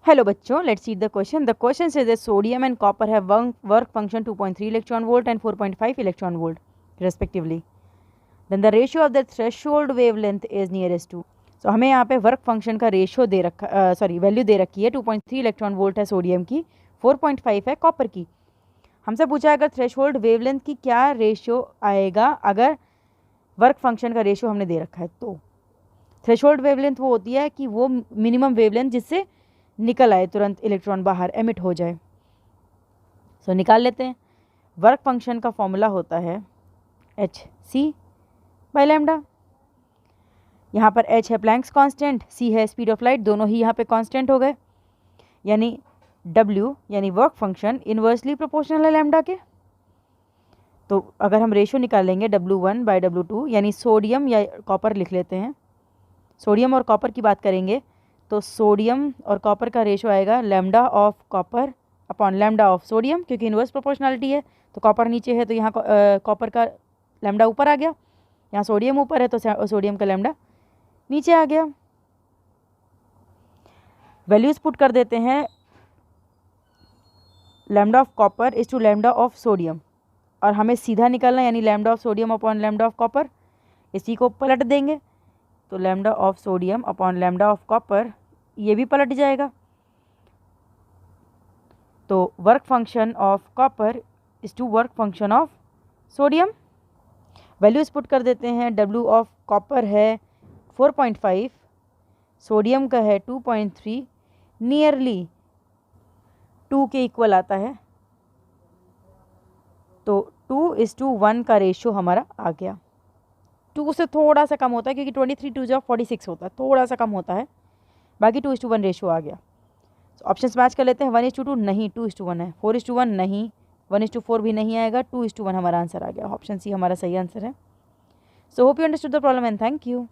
Hello बच्चों, let's see the question. The question says that sodium and copper have work function 2.3 electron volt and 4.5 electron volt respectively. Then the ratio of the threshold wavelength is nearest to. So हमें यहाँ पे work function का ratio दे रखा value दे रखी है. 2.3 electron volt है sodium की, 4.5 है कॉपर की. हमसे पूछा है अगर थ्रेशोल्ड वेवलेंथ की क्या रेशियो आएगा अगर वर्क फंक्शन का रेशियो हमने दे रखा है. तो थ्रेशोल्ड वेवलेंथ वो होती है कि वो मिनिमम वेवलेंथ जिससे निकल आए तुरंत इलेक्ट्रॉन बाहर एमिट हो जाए. सो निकाल लेते हैं. वर्क फंक्शन का फॉर्मूला होता है hc/λ. यहाँ पर h है प्लैंक्स कांस्टेंट, c है स्पीड ऑफ लाइट, दोनों ही यहाँ पे कांस्टेंट हो गए. यानी w यानी वर्क फंक्शन इन्वर्सली प्रोपोर्शनल है लैम्डा के. तो अगर हम रेशो निकालेंगे W1/W2 यानी सोडियम या कॉपर लिख लेते हैं. सोडियम और कॉपर की बात करेंगे तो सोडियम और कॉपर का रेशो आएगा lambda of copper upon lambda of sodium, क्योंकि इन्वर्स प्रोपोर्शनलिटी है. तो कॉपर नीचे है तो यहाँ कॉपर का लैम्डा ऊपर आ गया, यहाँ सोडियम ऊपर है तो सोडियम का लैम्डा नीचे आ गया. वैल्यूज पुट कर देते हैं. Lambda of copper is to lambda of sodium, और हमें सीधा निकालना यानी lambda of sodium upon lambda of copper. इसी को पलट देंगे तो lambda of sodium upon lambda of copper ये भी पलट जाएगा. तो work function of copper is to work function of sodium. Values put कर देते हैं. W ऑफ कॉपर है 4.5, सोडियम का है 2.3, नियरली 2 के इक्वल आता है. तो 2:1 का रेशियो हमारा आ गया. 2 से थोड़ा सा कम होता है क्योंकि 23 2 46 होता है, थोड़ा सा कम होता है. बाकी 2:1 रेशियो आ गया. ऑप्शन मैच कर लेते हैं. 1:2 नहीं, 2:1 है. 4:1 नहीं, 1:4 भी नहीं आएगा. 2:1 हमारा आंसर आ गया. ऑप्शन सी हमारा सही आंसर है. So hope you understood the problem and thank you.